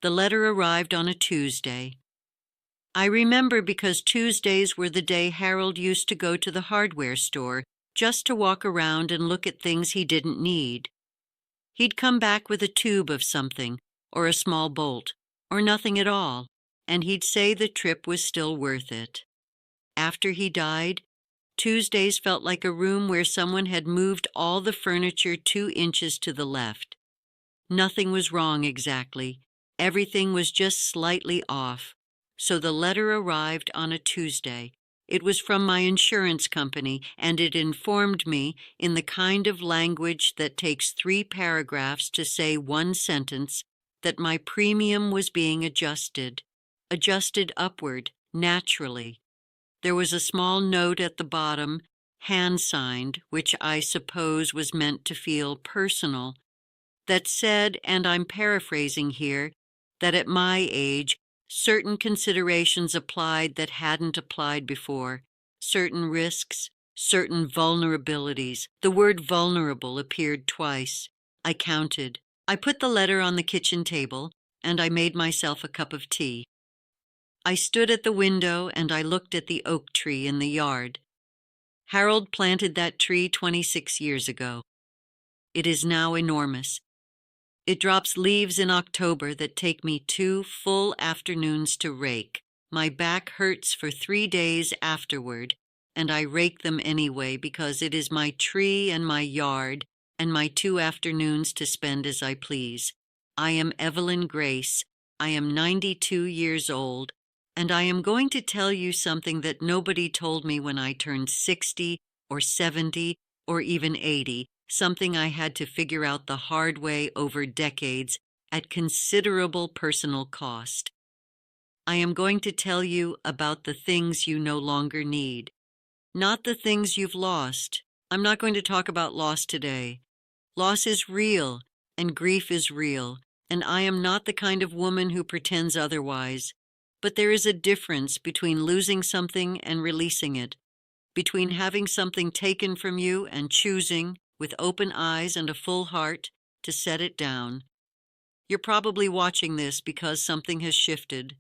The letter arrived on a Tuesday. I remember because Tuesdays were the day Harold used to go to the hardware store just to walk around and look at things he didn't need. He'd come back with a tube of something, or a small bolt, or nothing at all, and he'd say the trip was still worth it. After he died, Tuesdays felt like a room where someone had moved all the furniture 2 inches to the left. Nothing was wrong exactly. Everything was just slightly off. So the letter arrived on a Tuesday. It was from my insurance company, and it informed me, in the kind of language that takes 3 paragraphs to say 1 sentence, that my premium was being adjusted upward, naturally. There was a small note at the bottom, hand-signed, which I suppose was meant to feel personal, that said, and I'm paraphrasing here, that at my age, certain considerations applied that hadn't applied before, certain risks, certain vulnerabilities. The word vulnerable appeared twice. I counted. I put the letter on the kitchen table, and I made myself a cup of tea. I stood at the window and I looked at the oak tree in the yard. Harold planted that tree 26 years ago. It is now enormous. It drops leaves in October that take me 2 full afternoons to rake. My back hurts for 3 days afterward, and I rake them anyway because it is my tree and my yard and my 2 afternoons to spend as I please. I am Evelyn Grace. I am 92 years old, and I am going to tell you something that nobody told me when I turned 60 or 70 or even 80. Something I had to figure out the hard way over decades at considerable personal cost. I am going to tell you about the things you no longer need, not the things you've lost. I'm not going to talk about loss today. Loss is real, and grief is real, and I am not the kind of woman who pretends otherwise. But there is a difference between losing something and releasing it, between having something taken from you and choosing, with open eyes and a full heart, to set it down. You're probably watching this because something has shifted.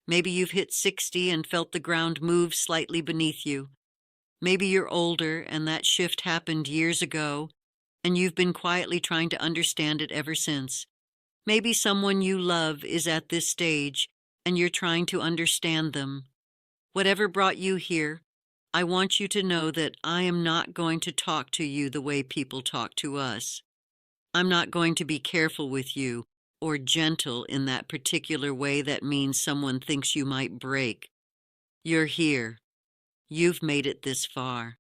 Maybe you've hit 60 and felt the ground move slightly beneath you. Maybe you're older and that shift happened years ago, and you've been quietly trying to understand it ever since. Maybe someone you love is at this stage, and you're trying to understand them. Whatever brought you here, I want you to know that I am not going to talk to you the way people talk to us. I'm not going to be careful with you or gentle in that particular way that means someone thinks you might break. You're here. You've made it this far.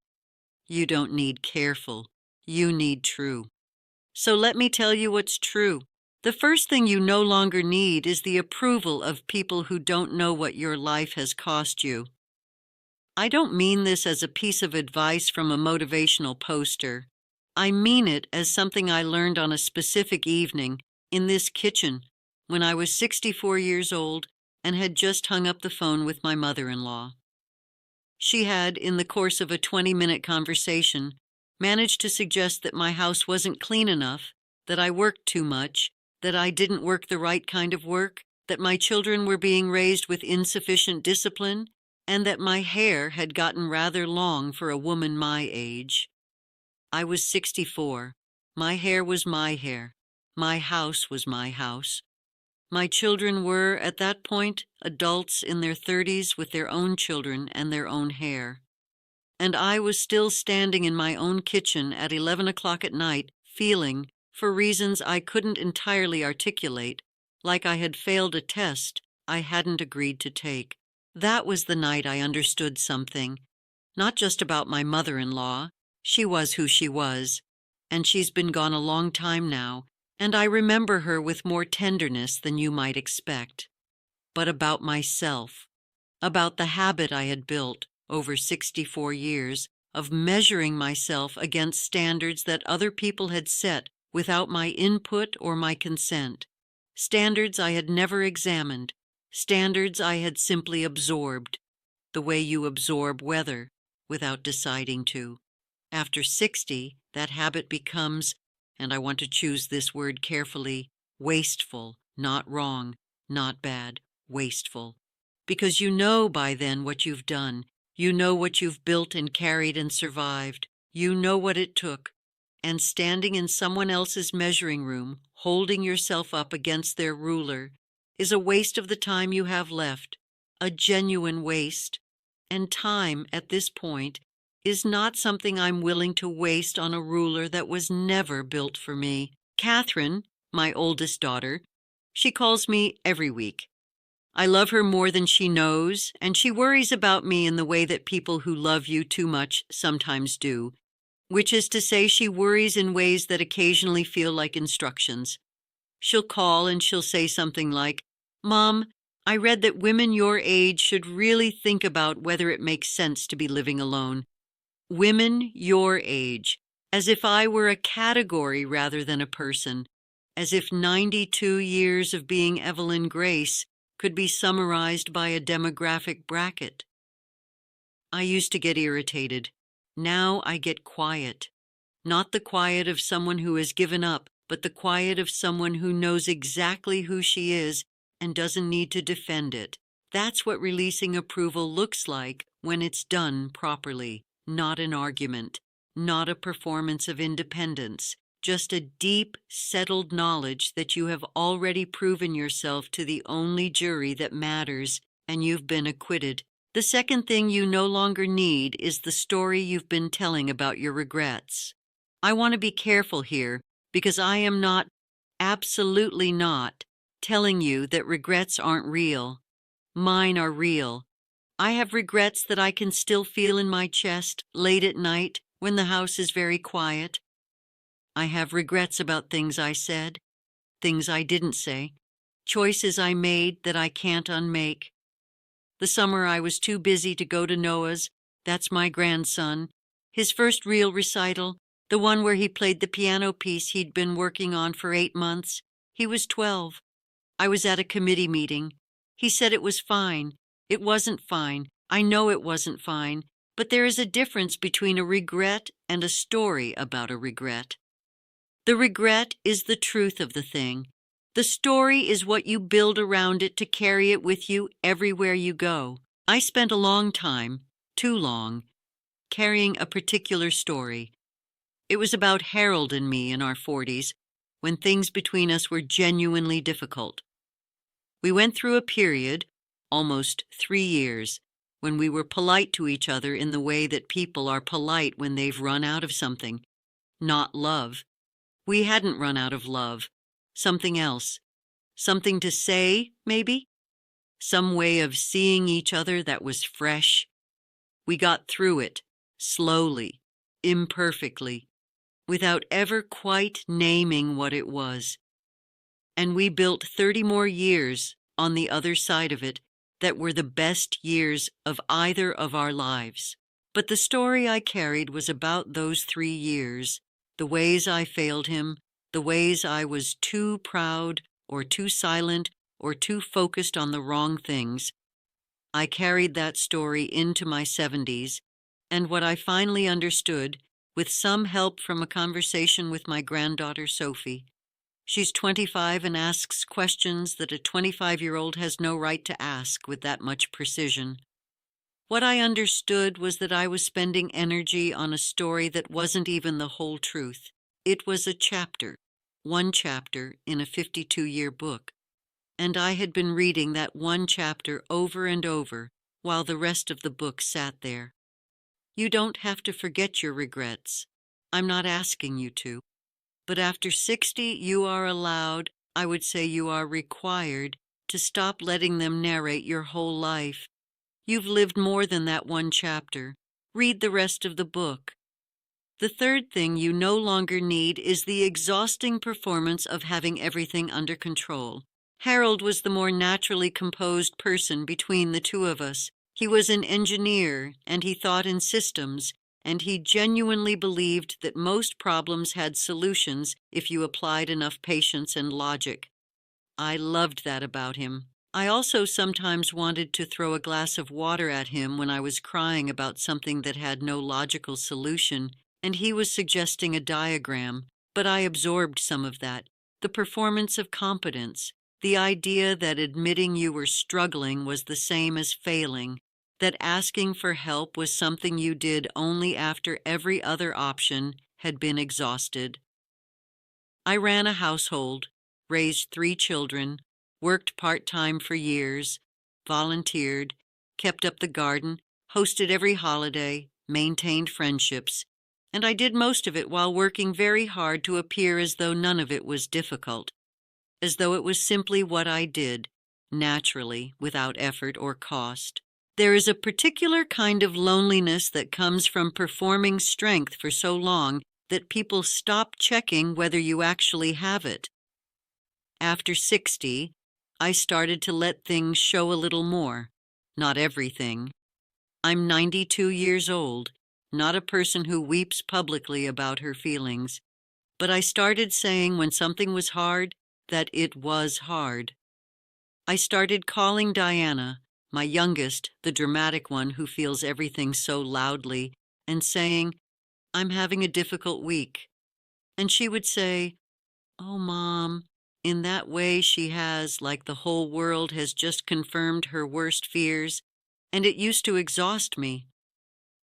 You don't need careful. You need true. So let me tell you what's true. The first thing you no longer need is the approval of people who don't know what your life has cost you. I don't mean this as a piece of advice from a motivational poster. I mean it as something I learned on a specific evening in this kitchen when I was 64 years old and had just hung up the phone with my mother-in-law. She had, in the course of a 20-minute conversation, managed to suggest that my house wasn't clean enough, that I worked too much, that I didn't work the right kind of work, that my children were being raised with insufficient discipline, and that my hair had gotten rather long for a woman my age. I was 64. My hair was my hair. My house was my house. My children were, at that point, adults in their 30s with their own children and their own hair. And I was still standing in my own kitchen at 11 o'clock at night, feeling, for reasons I couldn't entirely articulate, like I had failed a test I hadn't agreed to take. That was the night I understood something, not just about my mother-in-law. She was who she was, and she's been gone a long time now, and I remember her with more tenderness than you might expect. But about myself, about the habit I had built over 64 years of measuring myself against standards that other people had set without my input or my consent, standards I had never examined, standards I had simply absorbed, the way you absorb weather without deciding to. After 60, that habit becomes, and I want to choose this word carefully, wasteful, not wrong. not bad, wasteful. Because you know by then what you've done. You know what you've built and carried and survived. You know what it took. And standing in someone else's measuring room, holding yourself up against their ruler, is a waste of the time you have left, a genuine waste. And time, at this point, is not something I'm willing to waste on a ruler that was never built for me. Catherine, my oldest daughter, she calls me every week. I love her more than she knows, and she worries about me in the way that people who love you too much sometimes do, which is to say she worries in ways that occasionally feel like instructions. She'll call and she'll say something like, "Mom, I read that women your age should really think about whether it makes sense to be living alone." Women your age, as if I were a category rather than a person, as if 92 years of being Evelyn Grace could be summarized by a demographic bracket. I used to get irritated. Now I get quiet. Not the quiet of someone who has given up, but the quiet of someone who knows exactly who she is and doesn't need to defend it. That's what releasing approval looks like when it's done properly. Not an argument, not a performance of independence, just a deep, settled knowledge that you have already proven yourself to the only jury that matters, and you've been acquitted. The second thing you no longer need is the story you've been telling about your regrets. I want to be careful here, because I am not, absolutely not, telling you that regrets aren't real. Mine are real. I have regrets that I can still feel in my chest late at night when the house is very quiet. I have regrets about things I said, things I didn't say, choices I made that I can't unmake. The summer I was too busy to go to Noah's, that's my grandson, his first real recital, the one where he played the piano piece he'd been working on for 8 months. He was 12. I was at a committee meeting. He said it was fine. It wasn't fine. I know it wasn't fine, but there is a difference between a regret and a story about a regret. The regret is the truth of the thing. The story is what you build around it to carry it with you everywhere you go. I spent a long time, too long, carrying a particular story. It was about Harold and me in our 40s, when things between us were genuinely difficult. We went through a period, almost 3 years, when we were polite to each other in the way that people are polite when they've run out of something. Not love. We hadn't run out of love. Something else. Something to say, maybe? Some way of seeing each other that was fresh. We got through it, slowly, imperfectly, without ever quite naming what it was. And we built 30 more years on the other side of it that were the best years of either of our lives. But the story I carried was about those 3 years, the ways I failed him, the ways I was too proud or too silent or too focused on the wrong things. I carried that story into my 70s, and what I finally understood, with some help from a conversation with my granddaughter Sophie. She's 25 and asks questions that a 25-year-old has no right to ask with that much precision. What I understood was that I was spending energy on a story that wasn't even the whole truth. It was a chapter, one chapter in a 52-year book, and I had been reading that one chapter over and over while the rest of the book sat there. You don't have to forget your regrets. I'm not asking you to. But after 60, you are allowed, I would say you are required, to stop letting them narrate your whole life. You've lived more than that one chapter. Read the rest of the book. The third thing you no longer need is the exhausting performance of having everything under control. Harold was the more naturally composed person between the two of us. He was an engineer, and he thought in systems, and he genuinely believed that most problems had solutions if you applied enough patience and logic. I loved that about him. I also sometimes wanted to throw a glass of water at him when I was crying about something that had no logical solution, and he was suggesting a diagram, but I absorbed some of that, the performance of competence, The idea that admitting you were struggling was the same as failing, that asking for help was something you did only after every other option had been exhausted. I ran a household, raised 3 children, worked part-time for years, volunteered, kept up the garden, hosted every holiday, maintained friendships, and I did most of it while working very hard to appear as though none of it was difficult, as though it was simply what I did, naturally, without effort or cost. There is a particular kind of loneliness that comes from performing strength for so long that people stop checking whether you actually have it. After 60, I started to let things show a little more, not everything. I'm 92 years old, not a person who weeps publicly about her feelings, but I started saying when something was hard that it was hard. I started calling Diana, my youngest, the dramatic one who feels everything so loudly, and saying, "I'm having a difficult week." And she would say, "Oh, Mom," in that way she has, like the whole world has just confirmed her worst fears, and it used to exhaust me.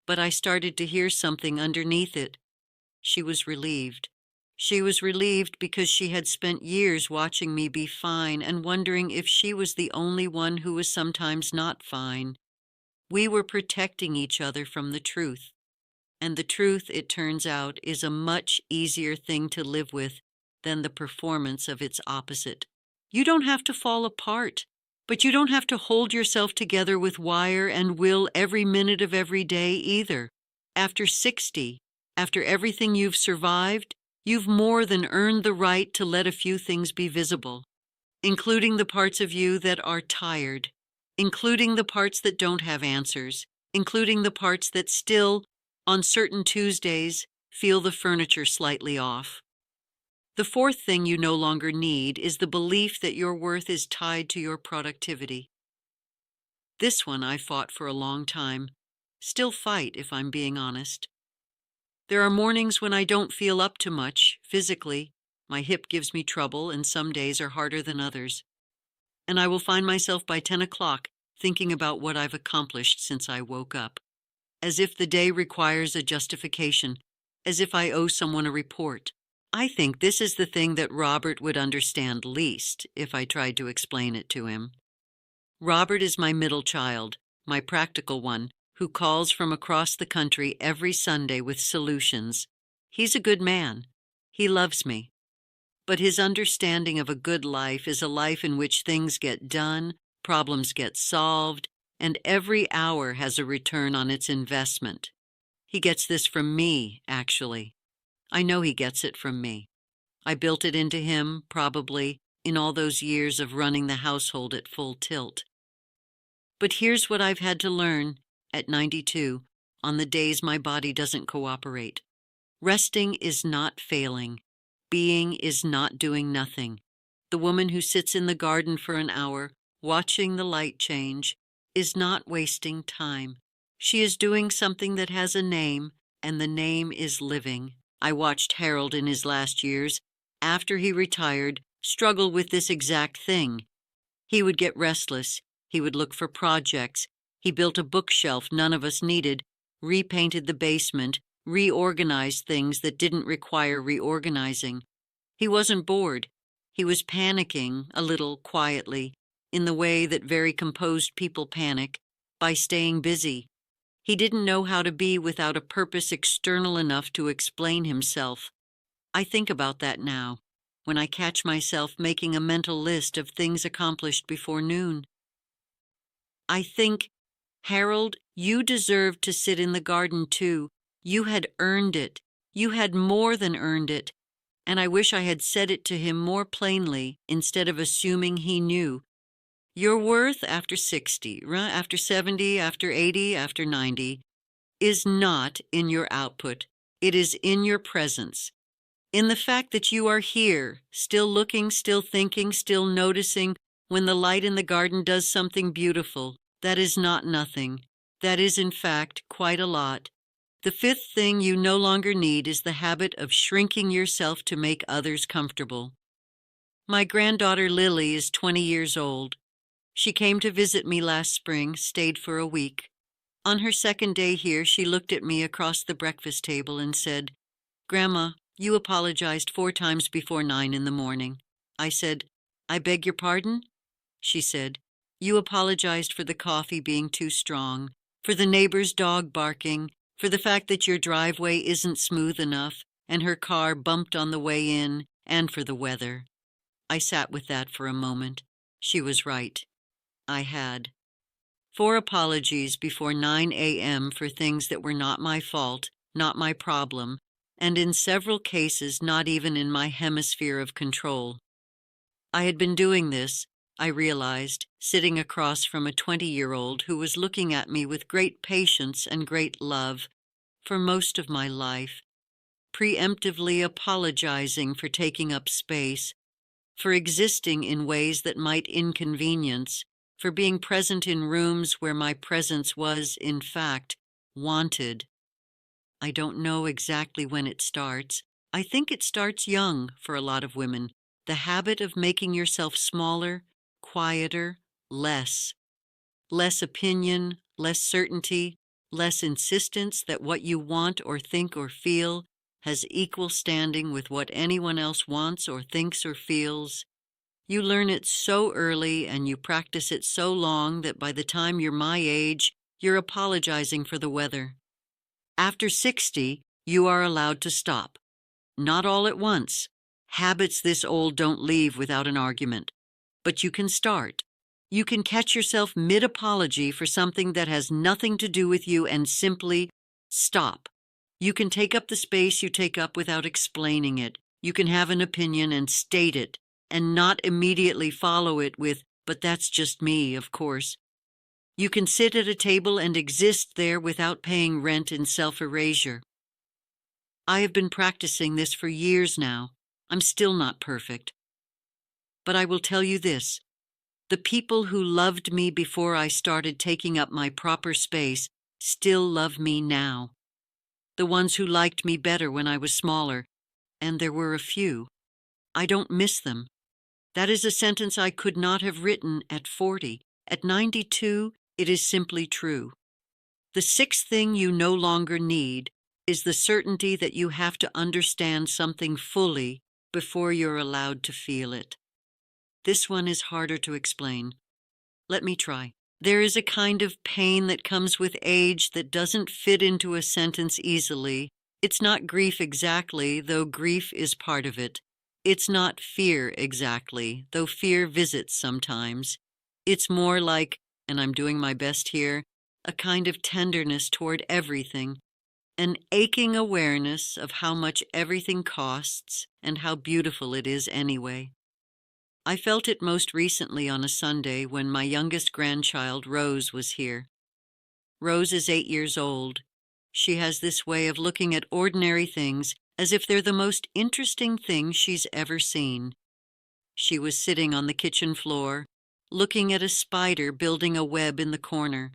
But I started to hear something underneath it. She was relieved. She was relieved because she had spent years watching me be fine and wondering if she was the only one who was sometimes not fine. We were protecting each other from the truth. And the truth, it turns out, is a much easier thing to live with than the performance of its opposite. You don't have to fall apart, but you don't have to hold yourself together with wire and will every minute of every day either. After 60, after everything you've survived, you've more than earned the right to let a few things be visible, including the parts of you that are tired, including the parts that don't have answers, including the parts that still, on certain Tuesdays, feel the furniture slightly off. The fourth thing you no longer need is the belief that your worth is tied to your productivity. This one I fought for a long time. Still fight, if I'm being honest. There are mornings when I don't feel up to much, physically. My hip gives me trouble, and some days are harder than others. And I will find myself by 10 o'clock thinking about what I've accomplished since I woke up, as if the day requires a justification, as if I owe someone a report. I think this is the thing that Robert would understand least if I tried to explain it to him. Robert is my middle child, my practical one, who calls from across the country every Sunday with solutions. He's a good man. He loves me. But his understanding of a good life is a life in which things get done, problems get solved, and every hour has a return on its investment. He gets this from me, actually. I know he gets it from me. I built it into him, probably, in all those years of running the household at full tilt. But here's what I've had to learn at 92, on the days my body doesn't cooperate. Resting is not failing. Being is not doing nothing. The woman who sits in the garden for an hour, watching the light change, is not wasting time. She is doing something that has a name, and the name is living. I watched Harold in his last years, after he retired, struggle with this exact thing. He would get restless. He would look for projects. He built a bookshelf none of us needed, repainted the basement, reorganized things that didn't require reorganizing. He wasn't bored. He was panicking, a little quietly, in the way that very composed people panic, by staying busy. He didn't know how to be without a purpose external enough to explain himself. I think about that now, when I catch myself making a mental list of things accomplished before noon. I think, Harold, you deserved to sit in the garden too. You had earned it. You had more than earned it. And I wish I had said it to him more plainly instead of assuming he knew. Your worth after 60, after 70, after 80, after 90, is not in your output. It is in your presence. In the fact that you are here, still looking, still thinking, still noticing, when the light in the garden does something beautiful. That is not nothing. That is, in fact, quite a lot. The fifth thing you no longer need is the habit of shrinking yourself to make others comfortable. My granddaughter Lily is 20 years old. She came to visit me last spring, stayed for a week. On her second day here, she looked at me across the breakfast table and said, "Grandma, you apologized 4 times before 9 in the morning." I said, "I beg your pardon?" She said, "You apologized for the coffee being too strong, for the neighbor's dog barking, for the fact that your driveway isn't smooth enough and her car bumped on the way in, and for the weather." I sat with that for a moment. She was right. I had. 4 apologies before 9 a.m. for things that were not my fault, not my problem, and in several cases not even in my hemisphere of control. I had been doing this, I realized, sitting across from a 20-year-old who was looking at me with great patience and great love for most of my life, preemptively apologizing for taking up space, for existing in ways that might inconvenience, for being present in rooms where my presence was, in fact, wanted. I don't know exactly when it starts. I think it starts young for a lot of women, the habit of making yourself smaller, quieter, less. Less opinion, less certainty, less insistence that what you want or think or feel has equal standing with what anyone else wants or thinks or feels. You learn it so early and you practice it so long that by the time you're my age, you're apologizing for the weather. After 60, you are allowed to stop. Not all at once. Habits this old don't leave without an argument. But you can start. You can catch yourself mid-apology for something that has nothing to do with you and simply stop. You can take up the space you take up without explaining it. You can have an opinion and state it, and not immediately follow it with, "But that's just me, of course." You can sit at a table and exist there without paying rent in self-erasure. I have been practicing this for years now. I'm still not perfect. But I will tell you this. The people who loved me before I started taking up my proper space still love me now. The ones who liked me better when I was smaller, and there were a few, I don't miss them. That is a sentence I could not have written at 40. At 92, it is simply true. The sixth thing you no longer need is the certainty that you have to understand something fully before you're allowed to feel it. This one is harder to explain. Let me try. There is a kind of pain that comes with age that doesn't fit into a sentence easily. It's not grief exactly, though grief is part of it. It's not fear exactly, though fear visits sometimes. It's more like, and I'm doing my best here, a kind of tenderness toward everything, an aching awareness of how much everything costs and how beautiful it is anyway. I felt it most recently on a Sunday when my youngest grandchild, Rose, was here. Rose is 8 years old. She has this way of looking at ordinary things as if they're the most interesting thing she's ever seen. She was sitting on the kitchen floor, looking at a spider building a web in the corner.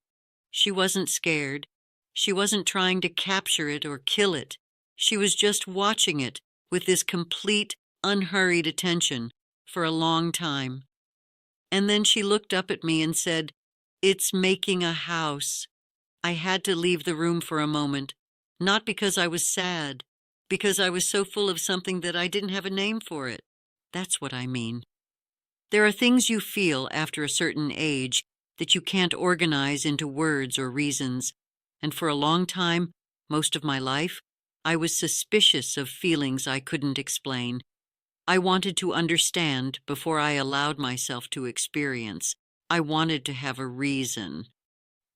She wasn't scared. She wasn't trying to capture it or kill it. She was just watching it with this complete, unhurried attention for a long time. And then she looked up at me and said, "It's making a house." I had to leave the room for a moment, not because I was sad, because I was so full of something that I didn't have a name for it. That's what I mean. There are things you feel after a certain age that you can't organize into words or reasons, and for a long time, most of my life, I was suspicious of feelings I couldn't explain. I wanted to understand before I allowed myself to experience. I wanted to have a reason.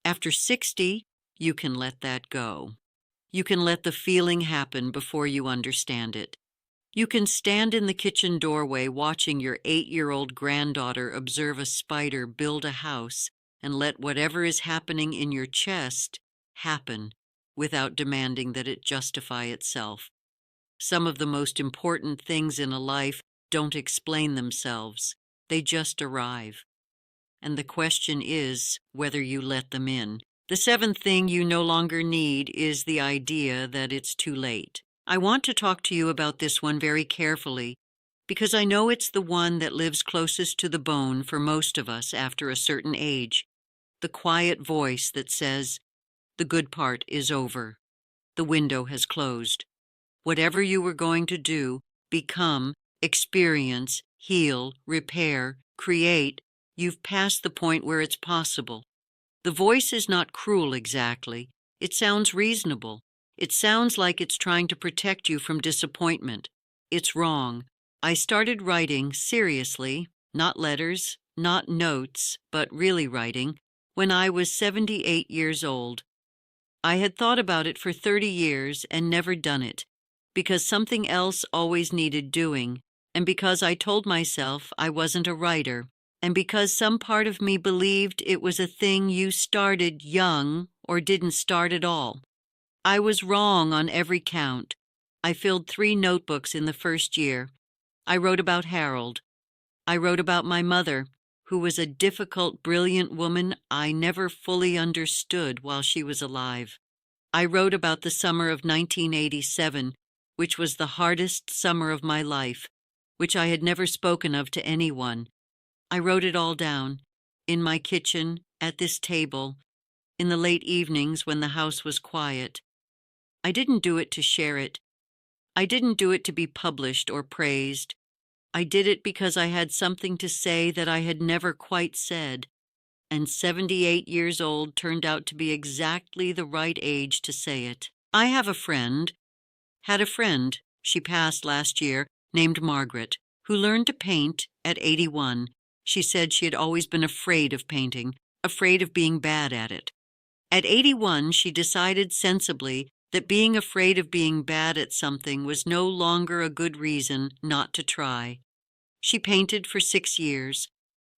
After 60, you can let that go. You can let the feeling happen before you understand it. You can stand in the kitchen doorway watching your 8-year-old granddaughter observe a spider build a house and let whatever is happening in your chest happen without demanding that it justify itself. Some of the most important things in a life don't explain themselves. They just arrive. And the question is whether you let them in. The seventh thing you no longer need is the idea that it's too late. I want to talk to you about this one very carefully because I know it's the one that lives closest to the bone for most of us after a certain age, the quiet voice that says, "The good part is over. The window has closed. Whatever you were going to do, become, experience, heal, repair, create, you've passed the point where it's possible." The voice is not cruel exactly. It sounds reasonable. It sounds like it's trying to protect you from disappointment. It's wrong. I started writing seriously, not letters, not notes, but really writing, when I was 78 years old. I had thought about it for 30 years and never done it, because something else always needed doing, and because I told myself I wasn't a writer, and because some part of me believed it was a thing you started young or didn't start at all. I was wrong on every count. I filled 3 notebooks in the first year. I wrote about Harold. I wrote about my mother, who was a difficult, brilliant woman I never fully understood while she was alive. I wrote about the summer of 1987, which was the hardest summer of my life, which I had never spoken of to anyone. I wrote it all down, in my kitchen, at this table, in the late evenings when the house was quiet. I didn't do it to share it. I didn't do it to be published or praised. I did it because I had something to say that I had never quite said, and 78 years old turned out to be exactly the right age to say it. I have a friend, had a friend, she passed last year, named Margaret, who learned to paint at 81. She said she had always been afraid of painting, afraid of being bad at it. At 81, she decided sensibly that being afraid of being bad at something was no longer a good reason not to try. She painted for 6 years.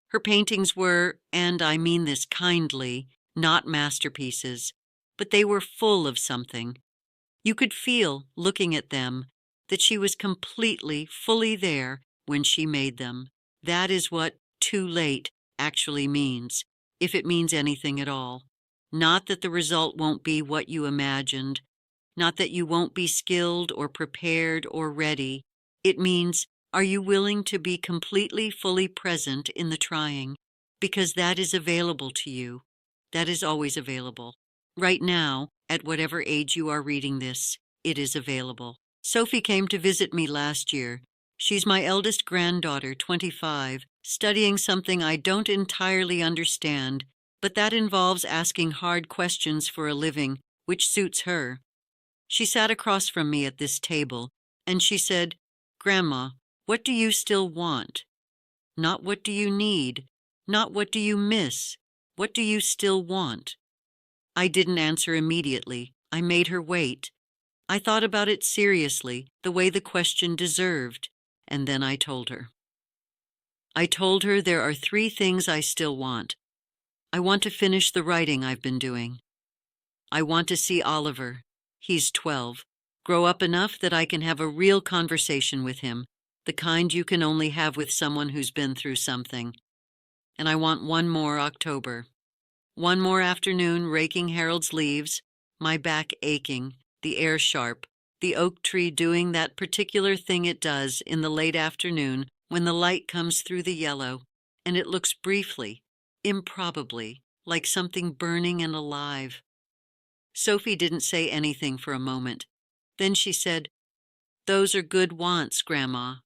Her paintings were, and I mean this kindly, not masterpieces, but they were full of something. You could feel, looking at them, that she was completely, fully there when she made them. That is what too late actually means, if it means anything at all. Not that the result won't be what you imagined, not that you won't be skilled or prepared or ready. It means, are you willing to be completely, fully present in the trying? Because that is available to you. That is always available. Right now, at whatever age you are reading this, it is available. Sophie came to visit me last year. She's my eldest granddaughter, 25, studying something I don't entirely understand, but that involves asking hard questions for a living, which suits her. She sat across from me at this table, and she said, "Grandma, what do you still want? Not what do you need, not what do you miss, what do you still want?" I didn't answer immediately. I made her wait. I thought about it seriously, the way the question deserved, and then I told her. I told her there are 3 things I still want. I want to finish the writing I've been doing. I want to see Oliver, he's 12, grow up enough that I can have a real conversation with him, the kind you can only have with someone who's been through something. And I want one more October. One more afternoon raking Harold's leaves, my back aching, the air sharp, the oak tree doing that particular thing it does in the late afternoon when the light comes through the yellow, and it looks briefly, improbably, like something burning and alive. Sophie didn't say anything for a moment. Then she said, "Those are good wants, Grandma."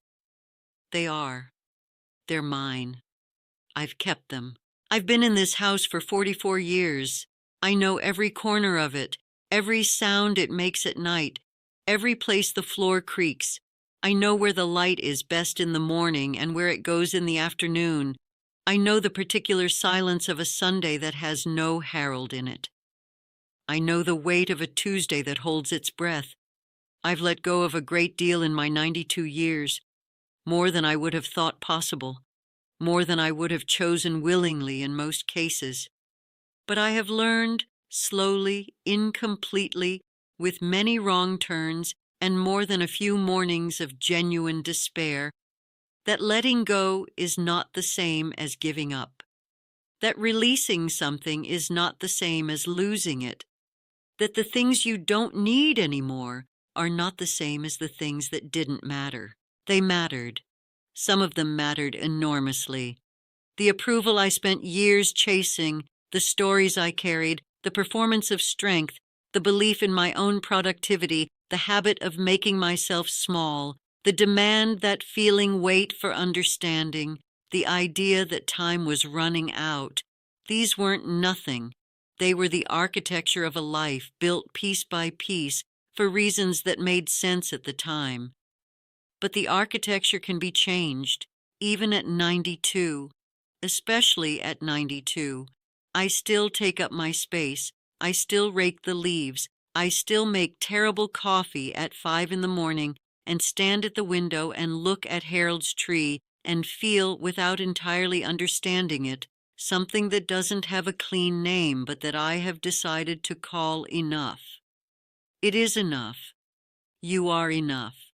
"They are. They're mine. I've kept them. I've been in this house for 44 years. I know every corner of it, every sound it makes at night, every place the floor creaks. I know where the light is best in the morning and where it goes in the afternoon. I know the particular silence of a Sunday that has no Harold in it. I know the weight of a Tuesday that holds its breath. I've let go of a great deal in my 92 years, more than I would have thought possible, more than I would have chosen willingly in most cases. But I have learned, slowly, incompletely, with many wrong turns and more than a few mornings of genuine despair, that letting go is not the same as giving up, that releasing something is not the same as losing it, that the things you don't need anymore are not the same as the things that didn't matter. They mattered. some of them mattered enormously. The approval I spent years chasing, the stories I carried, the performance of strength, the belief in my own productivity, the habit of making myself small, the demand that feeling wait for understanding, the idea that time was running out. These weren't nothing. They were the architecture of a life built piece by piece for reasons that made sense at the time. But the architecture can be changed, even at 92. Especially at 92. I still take up my space. I still rake the leaves. I still make terrible coffee at 5 in the morning and stand at the window and look at Harold's tree and feel, without entirely understanding it, something that doesn't have a clean name but that I have decided to call enough. It is enough. You are enough.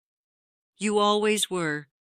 You always were.